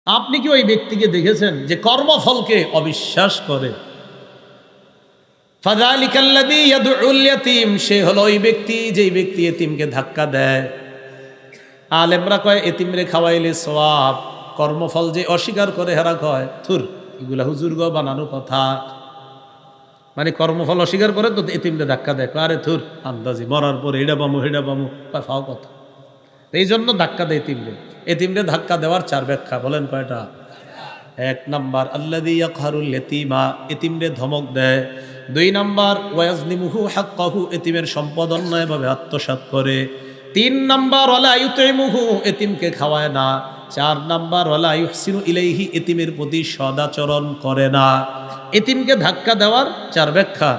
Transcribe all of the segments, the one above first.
আপনি কি ওই ব্যক্তিকে দেখেছেন যে কর্মফলকে অবিশ্বাস করে? ফাযালিকাল্লাযী ইয়াদউল ইয়াতীম, সে হলো ওই ব্যক্তি যেই ব্যক্তি এতিমকে ধাক্কা দেয়। আলেমরা কয় এতিমরে খাওয়াইলে সওয়াব, কর্মফল যে অস্বীকার করে হেরা কয় থুর, এগুলা হুজুর গো বানানো কথা। মানে কর্মফল অস্বীকার করে তো এতিমরে ধাক্কা দেয়, আরে থুর আন্দাজি মরার পর হেডা বামু কয় ফাও কথা। এই জন্য ধাক্কা দেয় এতিমরে। এতিমরে ধাক্কা দেওয়ার চার ব্যাখ্যা, বলেন কয়টা? এক নাম্বার আল্লাযী ইয়াকহারুল ইয়াতীমা, এতিমরে ধমক দেয়। দুই নাম্বার ওয়াজনিমুহু হাক্কাহু, এতিমের সম্পদ অন্যায়ভাবে আত্মসাৎ করে। তিন নাম্বার ওয়ালা ইউতিমুহু, এতিমকে খাওয়ায় না। চার নাম্বার ওয়ালা ইউহসিনু ইলাইহি, এতিমের প্রতি সদাচরণ করে না। এতিমকে ধাক্কা দেওয়ার চার ব্যাখ্যা: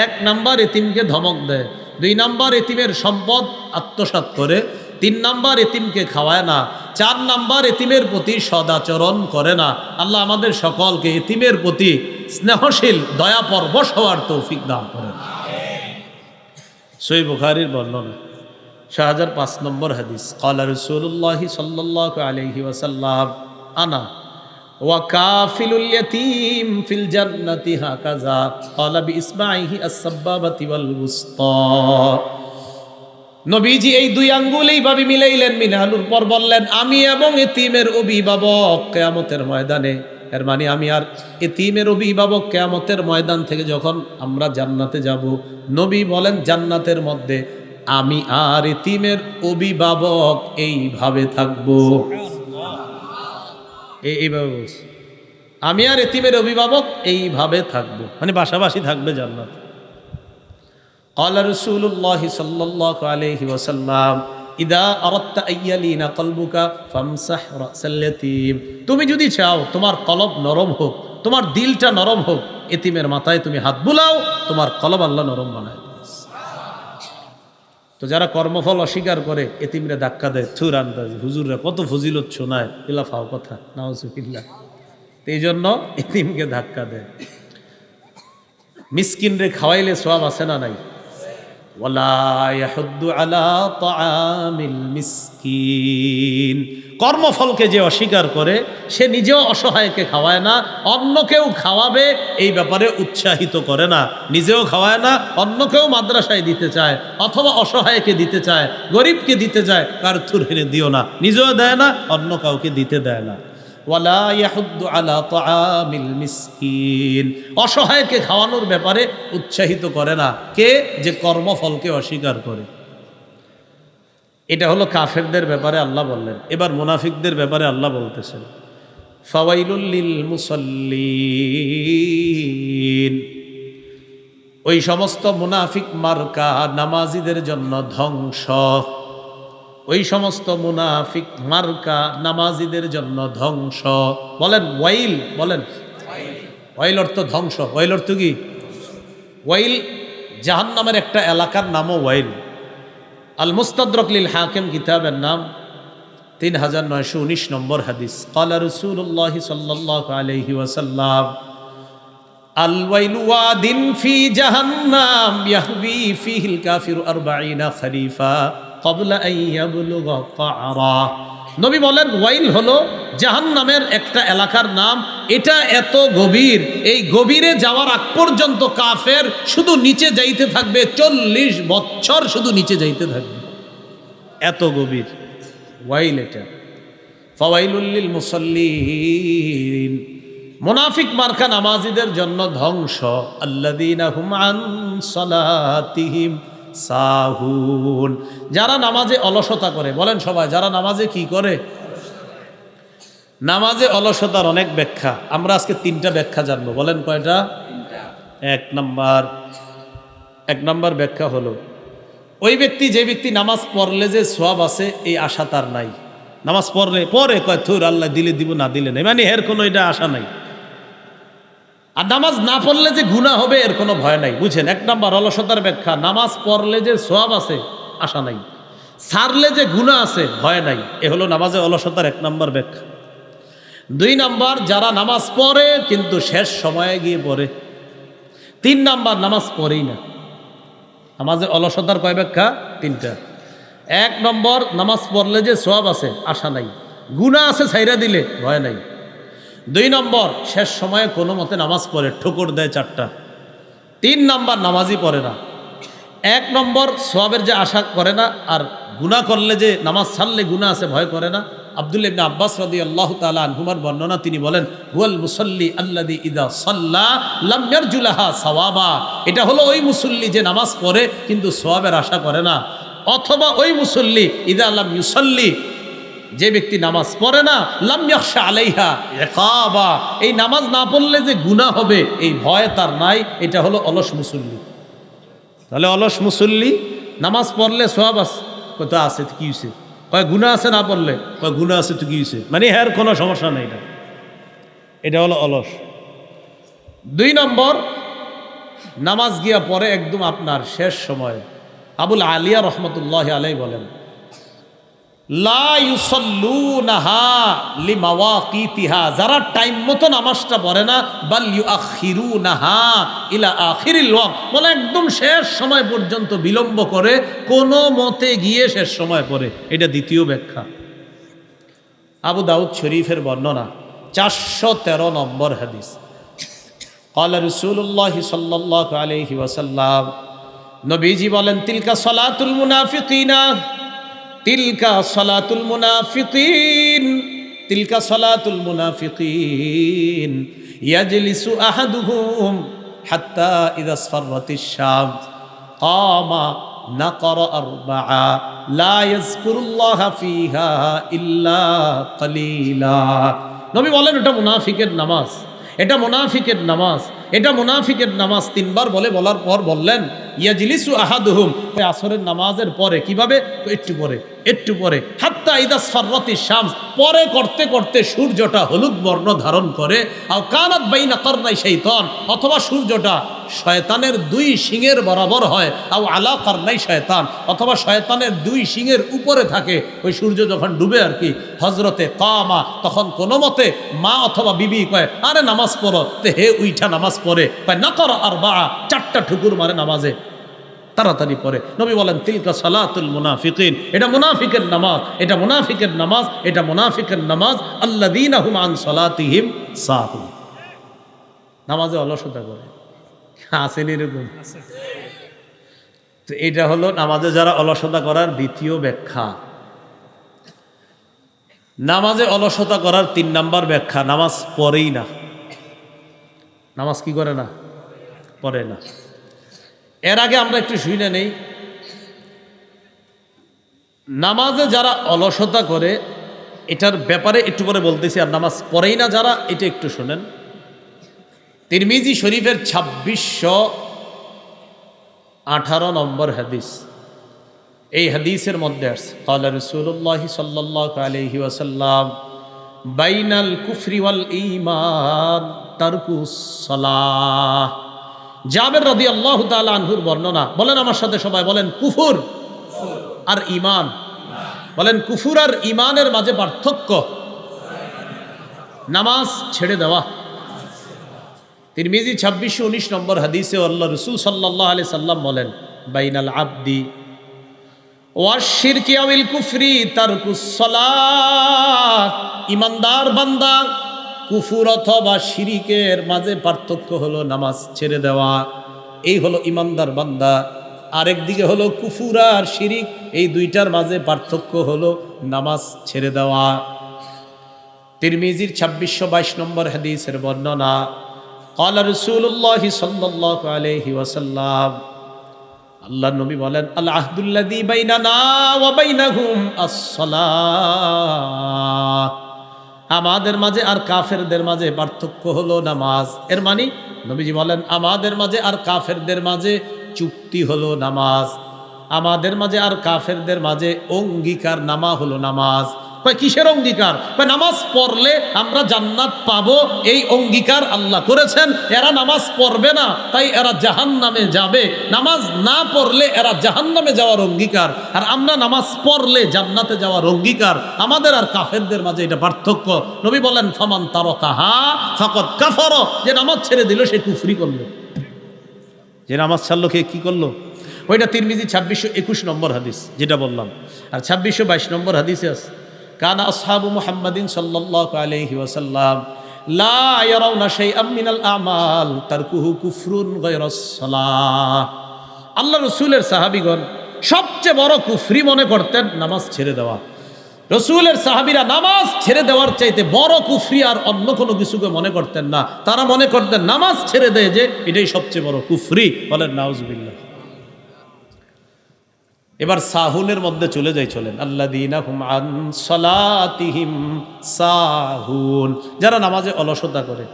এক নাম্বার এতিমকে ধমক দেয়, দুই নাম্বার এতিমের সম্পদ আত্মসাৎ করে, তিন নাম্বার এতিমকে খাওয়ায় না, চার নাম্বার এতিমের প্রতি সদাচরণ করে না। আল্লাহ আমাদের সকলকে এতিমের প্রতি স্নেহশীল দয়া পরবশ হওয়ার তৌফিক দান করেন। সহিহ বুখারীর বর্ণনা 6005 নম্বর হাদিস, ক্বালা রাসূলুল্লাহি সাল্লাল্লাহু আলাইহি ওয়াসাল্লাম আনা ওয়া কাফিলুল ইয়াতীম ফিল জান্নাতি হাকাযা, ক্বালা বিইসবাইহি আস-সাব্বাবাতি ওয়াল উসতা। নবীজি এই দুই আঙ্গুল এইভাবে মিলাইলেন, মিলানোর পর বললেন, আমি এবং এতিমের অভিভাবক কিয়ামতের ময়দানে, এর মানে আমি আর এতিমের অভিভাবক কিয়ামতের ময়দান থেকে যখন আমরা জান্নাতে যাব, নবী বলেন জান্নাতের মধ্যে আমি আর এতিমের অভিভাবক এইভাবে থাকবো। এইভাবে বলছি, আমি আর এতিমের অভিভাবক এইভাবে থাকবো, মানে পাশাপাশি থাকবে জান্নাত। ক্বালা রাসূলুল্লাহি সাল্লাল্লাহু আলাইহি ওয়াসাল্লাম ইদা আরাদতা আইয়ালিনা কলবুকা ফামসাহ রাসাল ইয়াতীম, তুমি যদি চাও তোমার কলব নরম হোক, তোমার দিলটা নরম হোক, এতিমের মাথায় তুমি হাত বুলাও, তোমার কলব আল্লাহ নরম বানায় দেবে। তো যারা কর্মফল অস্বীকার করে এতিমরে ধাক্কা দেয়, থুর আন্দাজি হুজুররা কত ফজিলত শোনায়, এগুলা ফাও কথা, নাউজুবিল্লাহ। এই জন্য এতিমকে ধাক্কা দেয়। মিসকিনরে খাওয়াইলে সওয়াব আছে না নাই? ওয়ালা ইয়াহুদ্দু আলা তাআমিল মিসকিন, কর্মফলকে যে অস্বীকার করে সে নিজেও অসহায়কে খাওয়ায় না, অন্যকেও খাওয়াবে এই ব্যাপারে উৎসাহিত করে না, নিজেও খাওয়ায় না, অন্যকেও মাদ্রাসায় দিতে চায় অথবা অসহায়কে দিতে চায়, গরিবকে দিতে চায়, কার থুর হেনে দিও না, নিজেও দেয় না, অন্য কাউকে দিতে দেয় না। ওয়ালা ইয়াহুদ্দু আলা তাআমিল মিসকিন, অসহায়কে খাওয়ানোর ব্যাপারে উৎসাহিত করে না। কে? যে কর্মফলকে অস্বীকার করে। এটা হলো কাফেরদের ব্যাপারে আল্লাহ বললেন। এবার মুনাফিকদের ব্যাপারে আল্লাহ বলতেছেন, ফাওয়াইলুল লিল মুসাল্লিন, ওই সমস্ত মুনাফিক মার্কা নামাজীদের জন্য ধ্বংস। ওই সমস্ত মুনাফিক মার্কা নামাজীদের জন্য ধ্বংস। বলেন ওয়াইল, বলেন ওয়াইল অর্থ ধ্বংস। ওয়াইল অর্থ কি? ওয়াইল জাহান্নামের একটা এলাকার নামও ওয়াইল। আল মুস্তাদরাক লিল হাকিম কিতাবের নাম, 3919 নম্বর হাদিস। ক্বালা রাসূলুল্লাহি সাল্লাল্লাহু আলাইহি ওয়াসাল্লাম আল ওয়াইলু ওয়াদিন ফি জাহান্নাম ইয়াহবি ফিহিল কাফিরু 40 খরিফা ক্বাবলা আন ইয়াবলুগা কা'রা। নবী বলেন ওয়াইল হলো জাহান্নামের একটা এলাকার নাম। এটা এত গভীর, এই গভীরে যাওয়ার আগ পর্যন্ত কাফের শুধু নিচে যাইতে থাকবে, 40 বছর শুধু নিচে যাইতে থাকবে, এত গভীর ওয়াইল এটা। ফাওয়াইলুল লিল মুসাল্লিন, মুনাফিক মার্কা নামাজীদের জন্য ধ্বংস। আল্লাযীনা হুম আন সালাতিহিম সাহুন, যারা নামাজে অলসতা করে। বলেন সবাই, যারা নামাজে কি করে? নামাজে অলসতার অনেক ব্যাখ্যা, আমরা আজকে 3টা ব্যাখ্যা জানবো। বলেন কয়টা? এক নাম্বার ব্যাখ্যা হলো, ওই ব্যক্তি যে ব্যক্তি নামাজ পড়লে যে সওয়াব আছে এই আশা তার নাই। নামাজ পড়লে পরে কয় থুর আল্লাহ দিলে দিব, না দিলে নেই, মানে এর কোনো এটা আশা নাই। আর নামাজ না পড়লে যে গুনাহ হবে এর কোনো ভয় নাই। বুঝছেন? 1 নাম্বার অলসতার ব্যাখ্যা, নামাজ পড়লে যে সওয়াব আছে আশা নাই, ছাড়লে যে গুনাহ আছে ভয় নাই। এ হলো নামাজে অলসতার 1 নাম্বার ব্যাখ্যা। 2 নাম্বার, যারা নামাজ পড়ে কিন্তু শেষ সময়ে গিয়ে পড়ে। 3 নাম্বার, নামাজ পড়েই না। নামাজে অলসতার কয় ব্যাখ্যা? 3টা। 1 নম্বর, নামাজ পড়লে যে সওয়াব আছে আশা নাই। গুনাহ আছে ছাইরা দিলে ভয় নাই। 2 নম্বর, শেষ সময়ে কোনো মতে নামাজ পড়ে, ঠোকর দেয় 4টা। 3 নম্বর, নামাজই পড়ে না। 1 নম্বর, সওয়াবের যে আশা করে না, আর গুনাহ করলে যে নামাজ ছাড়লে গুনাহ আছে ভয় করে না। আব্দুল্লাহ ইবনে আব্বাস রাদিয়াল্লাহু তাআলা আনহুমার বর্ণনা, তিনি বলেন, হুয়াল মুসাল্লি আল্লাযী ইযা সাল্লা লাম ইয়ারজুলাহা সাওয়াবা। এটা হলো ওই মুসল্লি যে নামাজ পড়ে কিন্তু সওয়াবের আশা করে না। অথবা ওই মুসল্লি ইযা লাম ইউসাল্লি, যে ব্যক্তি নামাজ পড়ে না, লাম ইয়াখশা আলাইহা ইকাবা, এই নামাজ না পড়লে যে গুনাহ হবে এই ভয় তার নাই। এটা হলো অলস মুসল্লি। তাহলে অলস মুসল্লি নামাজ পড়লে সওয়াব আছে, কত আছে কি হইছে, কয় গুনাহ আছে না পড়লে, কয় গুনাহ আছে তো কি হইছে, মানে এর কোনো সমস্যা নেই। এটা হলো অলস। 2 নম্বর, নামাজ গিয়া পরে একদম আপনার শেষ সময়। আবুল আলিয়া রহমতুল্লাহি আলাইহি বলেন, লা ইউসাল্লুনাহা লিমাওয়াকিতিহা, যারা টাইম মতো নামাজটা পড়ে না, বাল ইউআখিরুনাহা ইলা আখিরিল ওয়াক্ত, বলে একদম শেষ সময় পর্যন্ত বিলম্ব করে, কোনো মতে গিয়ে শেষ সময় পড়ে। এটা দ্বিতীয় ব্যাখ্যা। আবু দাউদ শরীফের বর্ণনা, 413 নম্বর হাদিস। ক্বালা রাসূলুল্লাহ সাল্লাল্লাহু আলাইহি ওয়াসাল্লাম, নবীজি বলেন, তিলকা সালাতুল মুনাফিকিনা, তিলকা সালাতুল মুনাফিকিন, তিলকা সালাতুল মুনাফিকিন, ইয়াজলিসু আহাদুহুম হাত্তা ইযা আসফারাতিশ শামস কামা নাকরা আরবাআ লা ইয়াযকুরুল্লাহা ফিহা ইল্লা কালিলা। নবী বলেন, এটা মুনাফিকের নামাজ, এটা মুনাফিকের নামাজ, এটা মুনাফিকের নামাজ। 3 বার বলার পর বললেন, ইয়াজলিসু আহাদুহুম, আসরের নামাজের পরে। কিভাবে? একটু পরে হাত্তা ইযা আসফারাতিশ শামস, পরে করতে করতে সূর্যটা হলুদ বর্ণ ধারণ করে। আও কানাত বাইনা কারনাই শাইতান, অথবা সূর্যটা শয়তানের 2 শিঙের বরাবর হয়। আও আলা কারনাই শয়তান, অথবা শয়তানের 2 শিঙের উপরে থাকে। ওই সূর্য যখন ডুবে আর কি, হজরতে কামা, তখন কোনো মতে মা অথবা বিবি কয়, আরে নামাজ পড়ো, তে হে উইঠা নামাজ পড়ে, কয় নাকরা আরবাআ, 4টা ঠুকুর মারে নামাজে, তাড়াতাড়ি পড়ে। নবী বলেন, তিলকা সালাতুল মুনাফিকিন, এটা মুনাফিকের নামাজ, এটা মুনাফিকের নামাজ, এটা মুনাফিকের নামাজ। আল্লাযীনা হুম আন সালাতিহিম সাহুন, নামাজে অলসতা করে। আসেন এরকম? তো এটা হলো নামাজে যারা অলসতা করার দ্বিতীয় ব্যাখ্যা। নামাজে অলসতা করার 3 নম্বর ব্যাখ্যা, নামাজ পড়েই না। নামাজ কি করে না? পড়ে না। এর আগে আমরা একটু শুনে নেই, নামাজে যারা অলসতা করে এটার ব্যাপারে একটু পরে বলতেছি। আর নামাজ পড়েই না যারা, এটা একটু শোনেন। তিরমিজি শরীফের 2618 নম্বর হাদিস, এই হাদিসের মধ্যে আছে, ক্বালা রাসূলুল্লাহ সাল্লাল্লাহু আলাইহি ওয়াসাল্লাম, বাইনাল কুফরি ওয়াল ঈমান তারকুস সালাহ। জাবের রাদিয়াল্লাহু তাআলা আনহুর বর্ণনা, বলেন আমার সাথে সবাই বলেন, কুফর আর ঈমান। বলেন, কুফর আর ঈমানের মাঝে পার্থক্য নামাজ ছেড়ে দেওয়া। তিরমিজি 2619 নম্বর হাদিসে আল্লাহ রাসূল সাল্লাল্লাহু আলাইহি সাল্লাম বলেন, বাইনাল আবদি ওয়াশ শিরকি আওয়াল কুফরি তারকুস সালাত, ইমানদার বান্দা কুফর অথবা শিরিকের মাঝে পার্থক্য হলো নামাজ ছেড়ে দেওয়া। এই হলো ইমানদার বান্দা। আরেক দিকে হলো কুফর আর শিরিক, এই দুইটার মাঝে পার্থক্য হলো নামাজ ছেড়ে দেওয়া। তিরমিজির 2622 নম্বর হাদিসের বর্ণনা, ক্বালা রাসূলুল্লাহ সাল্লাল্লাহু আলাইহি ওয়াসাল্লাম, আল্লাহর নবী বলেন, আল আহদুল্লাযী বাইনানা ওয়া বাইনাহুম আস-সালাহ, আমাদের মাঝে আর কাফেরদের মাঝে পার্থক্য হলো নামাজ। এর মানে নবীজি বলেন, আমাদের মাঝে আর কাফেরদের মাঝে চুক্তি হলো নামাজ, আমাদের মাঝে আর কাফেরদের মাঝে অঙ্গীকার নামা হলো নামাজ। কিসের অঙ্গীকার? নামাজ পড়লে আমরা জান্নাত পাবো, এই অঙ্গীকার আল্লাহ করেছেন। এরা নামাজ পড়বে না তাই এরা জাহান্নামে যাবে, নামাজ না পড়লে এরা জাহান্নামে যাওয়ার অঙ্গীকার, আর আমরা নামাজ পড়লে জান্নাতে যাওয়ার অঙ্গীকার। আমাদের আর কাফেরদের মাঝে এটা পার্থক্য। নবী বলেন, ফামান তারাকাহা ফাকাদ কাফার, যে নামাজ ছেড়ে দিল সে কুফরি করলো। যে নামাজ ছাড়লো কে কি করলো? ওইটা তিরমিজি 2621 নম্বর হাদিস যেটা বললাম। আর 2622 নম্বর হাদিসে আছে, কানা আসহাবু মুহাম্মাদিন সাল্লাল্লাহু আলাইহি ওয়াসাল্লাম লা ইয়ারাউনা শাইআম মিনাল আমাল তারকুহু কুফরুন গায়রাস সালাহ। আল্লাহ রসুলের সাহাবীগণ সবচেয়ে বড় কুফরি মনে করতেন নামাজ ছেড়ে দেওয়া। রসুলের সাহাবীরা নামাজ ছেড়ে দেওয়ার চাইতে বড় কুফরি আর অন্য কোনো কিছুকে মনে করতেন না। তারা মনে করতেন নামাজ ছেড়ে দেয় যে এটাই সবচেয়ে বড় কুফরি। বলেন নাউজুবিল্লাহ। এবার সাহুনের মধ্যে চলে যাই, চলেন। আল্লাযীনা হুম আন সালাতিহিম সাহুন, যারা নামাজে অলসতা করে।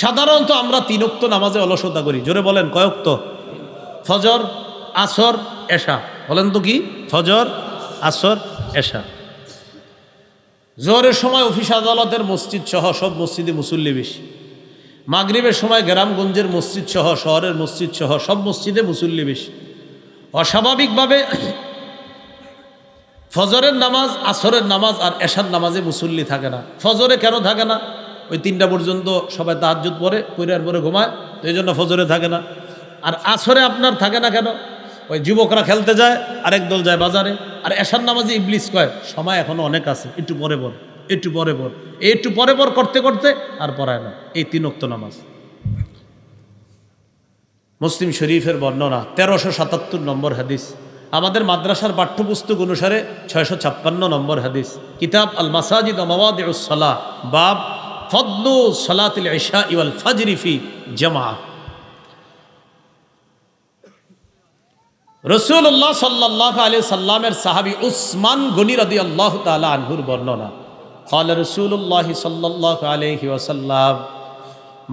সাধারণত আমরা 3 ওয়াক্ত নামাজে অলসতা করি। জোরে বলেন কয় ওয়াক্ত? ফজর, আসর, এশা। বলেন তো কি? ফজর, আসর, এশা। জোহরের সময় অফিস আদালতের মসজিদ সহ সব মসজিদে মুসল্লি বেশি। মাগরিবের সময় গ্রামগঞ্জের মসজিদ সহ শহরের মসজিদ সহ সব মসজিদে মুসল্লি বেশি। অস্বাভাবিকভাবে ফজরের নামাজ, আসরের নামাজ আর এশার নামাজে মুসল্লি থাকে না। ফজরে কেন থাকে না? ওই 3টা পর্যন্ত সবাই তাহাজ্জুদ পড়ে, পড়ার পরে ঘুমায়, তো এই জন্য ফজরে থাকে না। আর আসরে আপনার থাকে না কেন? ওই যুবকরা খেলতে যায়, আরেক দল যায় বাজারে। আর এশার নামাজে ইবলিস কয় সময় এখনো অনেক আছে, একটু পরে পর, একটু পরে পর, একটু পরে পর করতে করতে আর পড়ায় না। এই 3 ওয়াক্ত নামাজ। মুসলিম শরীফের বর্ণনা 1377 নম্বর হাদিস। আমাদের মাদ্রাসার পাঠ্যপুস্তক অনুসারে 656 নম্বর হাদিস। কিতাব আল মাসাজিদ ওয়া মাওয়াদিউস সালাহ, বাব ফদলু সালাতিল ইশা ওয়াল ফাজরি ফি জামাআহ। রাসূলুল্লাহ সাল্লাল্লাহু আলাইহি সাল্লামের সাহাবী উসমান গনি রাদিয়াল্লাহু তাআলা আনহুর বর্ণনা। ক্বালা রাসূলুল্লাহ সাল্লাল্লাহু আলাইহি ওয়াসাল্লাম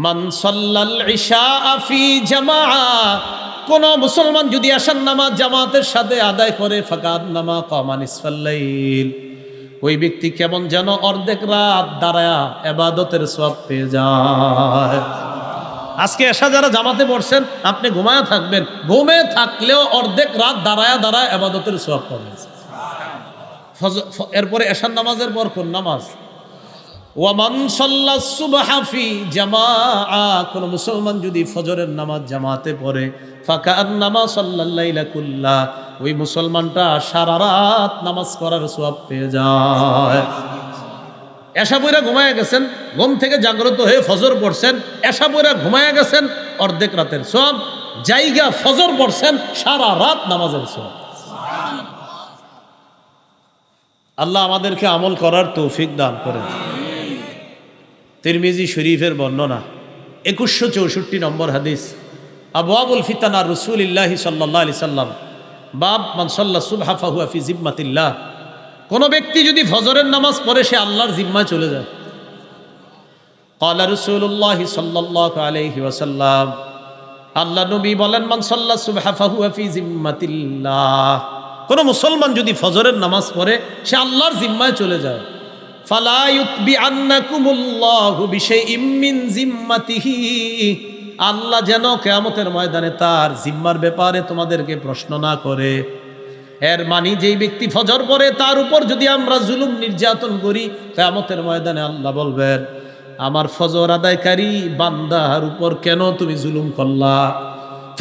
মান সাল্লাল ইশা ফি জামাআহ, কোন মুসলমান যদি এশার নামাজ জামাতের সাথে আদায় করে, ফাকাদ নামা কামা নিসফাল লাইল, ওই ব্যক্তি কেমন যেন অর্ধেক রাত দাঁড়ায়া ইবাদতের সওয়াব পেয়ে যায়। আজকে এশা যারা জামাতে পড়ছেন, আপনি ঘুমায়া থাকবেন, ঘুমে থাকলেও অর্ধেক রাত দাঁড়ায়া দাঁড়ায় ইবাদতের সওয়াব পাবেন। এরপরে এশার নামাজের পর কোন নামাজ? ওয়ামান সাল্লাস সুবহা ফি জামাআহ, কোন মুসলমান যদি ফজরের নামাজ জামাতে পড়ে, ফাকান্নামা সাল্লাল লাইলা কুল্লাহ, ওই মুসলমানটা সারা রাত নামাজ পড়ার সওয়াব পেয়ে যায়। এশা পড়া ঘুমায়া গেছেন, ঘুম থেকে জাগ্রত হয়ে ফজর পড়ছেন, এশা পড়া ঘুমায়া গেছেন, অর্ধেক রাতের সওয়াব। জায়গা ফজর পড়ছেন, সারা রাত নামাজের সওয়াব। আল্লাহ আমাদেরকে আমল করার তৌফিক দান করেন। তিরমিজি শরীফের বর্ণনা 2164 নম্বর হাদিস। আবওয়াবুল ফিতানা রাসূলিল্লাহি সাল্লাল্লাহু আলাইহি সাল্লাম, বাব মান সাল্লা সুবহা ফাহুয়া ফি জিম্মাতিল্লাহ, কোন ব্যক্তি যদি ফজরের নামাজ পড়ে সে আল্লাহর জিম্মায় চলে যায়। ক্বালা রাসূলুল্লাহি সাল্লাল্লাহু আলাইহি ওয়াসাল্লাম, আল্লাহ নবী বলেন মান সাল্লা সুবহা ফাহুয়া ফি জিম্মাতিল্লাহ, কোন মুসলমান যদি ফজরের নামাজ পড়ে সে আল্লাহর জিম্মায় চলে যায়। ফালা ইউতবিআন্নাকুমুল্লাহু বিশাইইম মিন জিম্মাতিহি, আল্লাহ যেন কিয়ামতের ময়দানে তার জিম্মার ব্যাপারে তোমাদেরকে প্রশ্ন না করে। এর মানে যেই ব্যক্তি ফজর পড়ে তার উপর যদি আমরা জুলুম নির্যাতন করি, কিয়ামতের ময়দানে আল্লাহ বলবেন আমার ফজর আদায়কারী বান্দার উপর কেন তুমি জুলুম করলা?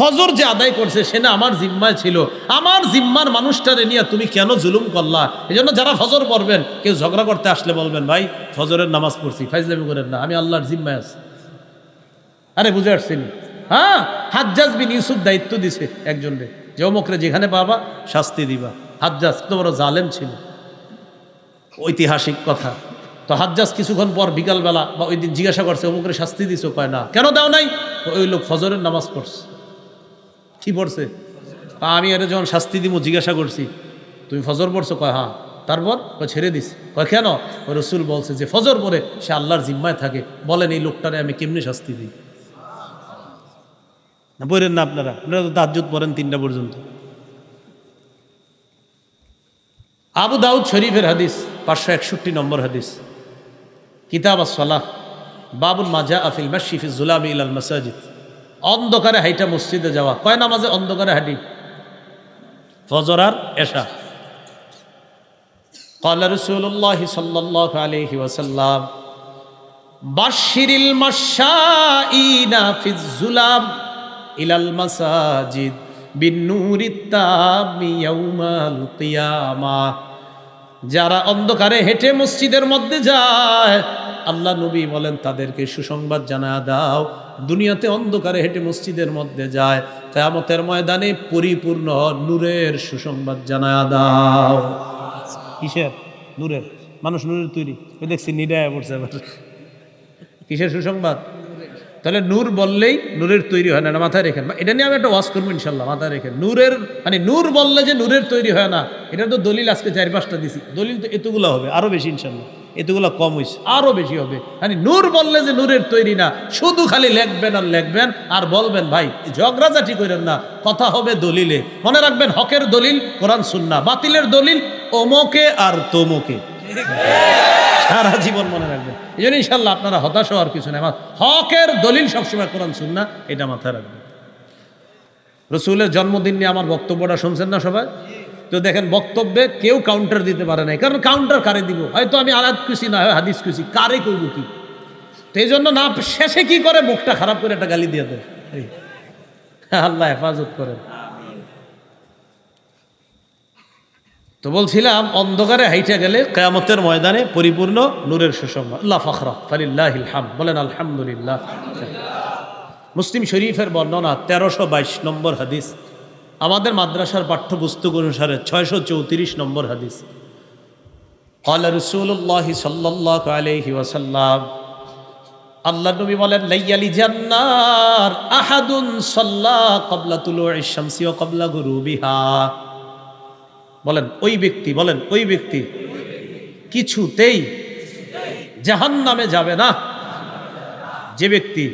ফজর যে আদায় করছে সে না আমার জিম্মায় ছিল, আমার জিম্মার মানুষটারে নিয়ে তুমি কেন জুলুম করলা? এই জন্য যারা ফজর পড়বেন, কেউ ঝগড়া করতে আসলে বলবেন ভাই ফজরের নামাজ পড়ছি, ফাইজলামি করেন না, আমি আল্লাহর জিম্মায় আছি। আরে বুঝে আসছেন? হ্যাঁ, হাজ্জাজ বিন ইউসুফ দায়িত্ব দিছে একজনকে যে অমুকরে যেখানে পাবা শাস্তি দিবা। হাজ্জাজ তো বড় জালেম ছিল, ঐতিহাসিক কথা। তো হাজ্জাজ কিছুক্ষণ পর বিকালবেলা বা ওই দিন জিজ্ঞাসা করছে অমুকরে শাস্তি দিছো? কয় না। কেন দাও নাই? ওই লোক ফজরের নামাজ পড়ছে। কি পড়ছে? আমি এর যখন শাস্তি দিব জিজ্ঞাসা করছি তুমি ফজর পড়ছো? কয় হ্যাঁ। তারপর ছেড়ে দিস। কয় কেন? ওই রসুল বলছে যে ফজর পড়ে সে আল্লাহর জিম্মায় থাকে, বলেন এই লোকটারে আমি কেমনি শাস্তি দিই? না পড়েন না আপনারা, আপনারা তো তাহাজ্জুদ পড়েন 3টা পর্যন্ত। আবু দাউদ শরীফের হাদিস 561 নম্বর হাদিস। কিতাব আস-সালাহ, বাবুল মা জাআ ফিল মাশি ফি যুলামি ইলাল মাসাজিদ, অন্ধকারে হাইটা মসজিদে যাওয়া। কয় নামাজে অন্ধকারে হাঁটি? ফজর আর এশা। ক্বালা রাসূলুল্লাহি সাল্লাল্লাহু আলাইহি ওয়াসাল্লাম বাশশিরিল মাশাঈনা ফিজ যুলাম ইলাল মাসাজিদ বিন নূরিত তামি ইয়াউমাল কিয়ামাহ, যারা অন্ধকারে হেঁটে মসজিদের মধ্যে যায়, আল্লাহ নবী বলেন তাদেরকে সুসংবাদ জানায়া দাও, দুনিয়াতে অন্ধকারে হেঁটে মসজিদের মধ্যে যায়, কিয়ামতের ময়দানে পরিপূর্ণ নূরের সুসংবাদ জানায়া দাও। কিসের? নূরের। মানুষ নূরের তৈরি, দেখছি নিডায় পড়ছে। কিসের সুসংবাদ? তাহলে নূর বললেই নূরের তৈরি হয় না, এটা মাথায় রেখেন। এটা নিয়ে আমি একটা ওয়াজ করবো ইনশাল্লাহ, মাথায় রেখেন। নূরের মানে নূর বললে যে নূরের তৈরি হয় না, এটা তো দলিল আজকে 4-5টা দিছি। দলিল তো এতগুলো হবে, আরো বেশি ইনশাল্লাহ, এতগুলো কম হয়েছে, আরো বেশি হবে। মানে নূর বললে যে নূরের তৈরি না, শুধু খালি লেখবেন আর লেখবেন আর বলবেন ভাই ঝগড়াঝাটি করেন না, কথা হবে দলিলে। মনে রাখবেন হকের দলিল কোরআন সুন্নাহ, বাতিলের দলিল অমুকে আর তমুকে। সারা জীবন মনে রাখবেন। এই জন্য ইনশাল্লাহ আপনারা হতাশ হওয়ার কিছু নেই, হকের দলিল সবসময় কোরআন সুন্নাহ, এটা মাথায় রাখবেন। রসুলের জন্মদিন নিয়ে আমার বক্তব্যটা শুনছেন না সবাই? তো দেখেন বক্তব্যে কেউ কাউন্টার দিতে পারে নাই, কারণ কাউন্টার কারে দিব? হয়তো আমি আয়াত খুশি না হয় হাদিস খুশি, কারে কইব কি? তো এই জন্য না শেষে কি করে মুখটা খারাপ করে একটা গালি দিয়ে দেয়। আল্লাহ হেফাজত করেন। তো বলছিলাম অন্ধকারে হাইটা গেলে কিয়ামতের ময়দানে পরিপূর্ণ নূরের সুসংবাদ। আল্লাহ ফখরা ফালিল্লাহিল হামদ, বলেন আলহামদুলিল্লাহ। মুসলিম শরীফের বর্ণনা 1322 নম্বর হাদিস, আমাদের মাদ্রাসার পাঠ্যপুস্তক অনুসারে 634 নম্বর হাদিস। ক্বালা রাসূলুল্লাহ সাল্লাল্লাহু আলাইহি ওয়াসাল্লাম, আল্লাহ নবী বলেন লাইয়ালি জান্নার আহাদুন সাল্লা ক্বাবলা তুলুইশ শামসি ওয়া ক্বাবলা গুরুবিহা। বলেন ওই ব্যক্তি, বলেন ওই ব্যক্তি কিছুতেই জাহান্নামে যাবে না যে ব্যক্তি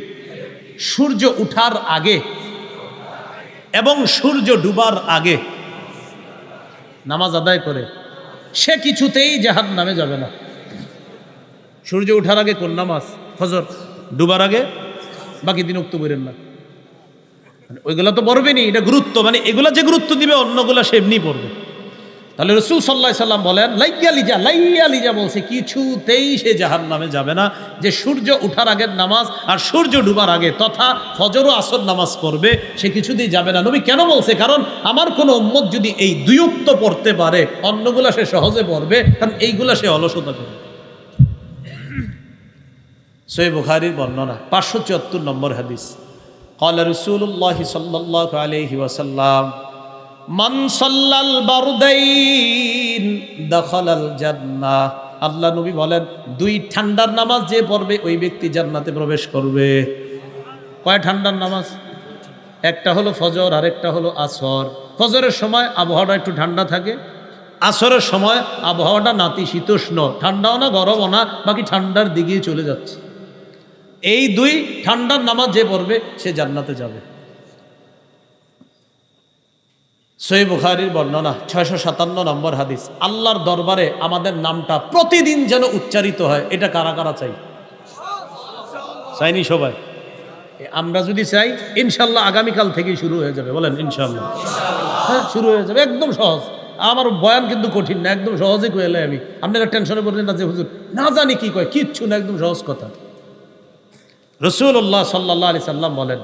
সূর্য উঠার আগে এবং সূর্য ডুবার আগে নামাজ আদায় করে, সে কিছুতেই জাহান্নামে যাবে না। সূর্য উঠার আগে কোন নামাজ? ফজর। ডুবার আগে বাকি দিন উক্ত করেন না, ওইগুলা তো পড়বেনি, এটা গুরুত্ব, মানে এগুলা যে গুরুত্ব দিবে অন্যগুলা সে এমনি পড়বে। তাহলে রাসূল সাল্লাল্লাহু আলাইহি সাল্লাম বলেন লাইয়ালিজা বলছে কিছুতেই সে জাহান্নামে যাবে না যে সূর্য উঠার আগের নামাজ আর সূর্য ডুবার আগে তথা ফজর ও আসর নামাজ পড়বে, সে কিছুতেই যাবে না। নবী কেন বলছে? কারণ আমার কোনো উম্মত যদি এই দুই উক্ত পড়তে পারে, অন্যগুলা সে সহজে পড়বে, কারণ এইগুলা সে অলসতা করবে। সহিহ বুখারীর বর্ণনা 574 নম্বর হাদিস। ক্বালা রাসূলুল্লাহ সাল্লাল্লাহু আলাইহি ওয়াসাল্লাম, মান সাল্লাল বারদাইন দাখালাল জান্নাহ। আল্লাহ নবী বলেন দুই ঠান্ডার নামাজ যে পড়বে ওই ব্যক্তি জান্নাতে প্রবেশ করবে। কয় ঠান্ডার নামাজ? একটা হলো ফজর আর একটা হলো আসর। ফজরের সময় আবহাওয়াটা একটু ঠান্ডা থাকে, আসরের সময় আবহাওয়াটা নাতিশীতোষ্ণ, ঠান্ডাও না গরমও না, বাকি ঠান্ডার দিকেই চলে যাচ্ছে। এই দুই ঠান্ডার নামাজ যে পড়বে সে জান্নাতে যাবে। সহিহ বুখারীর বর্ণনা 657 নম্বর হাদিস। আল্লাহর দরবারে আমাদের নামটা প্রতিদিন যেন উচ্চারিত হয়, এটা কারা কারা চাই? চাইনি সবাই? আমরা যদি চাই ইনশাল্লাহ আগামীকাল থেকেই শুরু হয়ে যাবে, বলেন ইনশাল্লাহ। হ্যাঁ, শুরু হয়ে যাবে, একদম সহজ। আমার বয়ান কিন্তু কঠিন না, একদম সহজে কইলে আমি, আপনারা টেনশনে পড়লেন না যে হুজুর না জানি কি কয়, কিচ্ছু না, একদম সহজ কথা। রাসূলুল্লাহ সাল্লাল্লাহু আলাইহি সাল্লাম বলেন